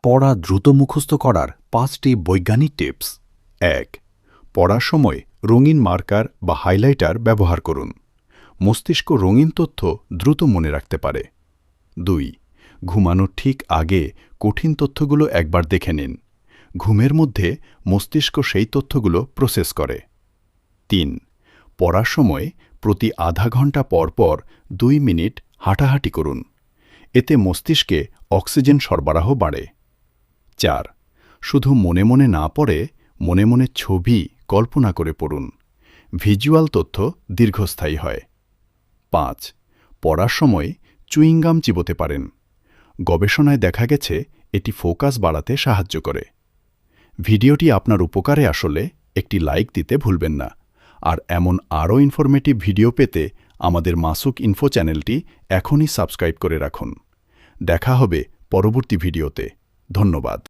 পড়া দ্রুত মুখস্থ করার 5টি বৈজ্ঞানিক টিপস। 1. পড়ার সময় রঙিন মার্কার বা হাইলাইটার ব্যবহার করুন। মস্তিষ্ক রঙিন তথ্য দ্রুত মনে রাখতে পারে। 2. ঘুমানোর ঠিক আগে কঠিন তথ্যগুলো একবার দেখে নিন। ঘুমের মধ্যে মস্তিষ্ক সেই তথ্যগুলো প্রসেস করে। 3. পড়ার সময় প্রতি আধা ঘন্টা পর পর 2 মিনিট হাঁটাহাঁটি করুন। এতে মস্তিষ্কে অক্সিজেন সরবরাহ বাড়ে। 4. শুধু মনে মনে না পড়ে মনে মনে ছবি কল্পনা করে পড়ুন। ভিজুয়াল তথ্য দীর্ঘস্থায়ী হয়। 5. পড়ার সময় চুইংগাম চিবোতে পারেন। গবেষণায় দেখা গেছে এটি ফোকাস বাড়াতে সাহায্য করে। ভিডিওটি আপনার উপকারে আসলে একটি লাইক দিতে ভুলবেন না। আর এমন আরও ইনফরমেটিভ ভিডিও পেতে আমাদের মাসুক ইনফো চ্যানেলটি এখনই সাবস্ক্রাইব করে রাখুন। দেখা হবে পরবর্তী ভিডিওতে। ধন্যবাদ।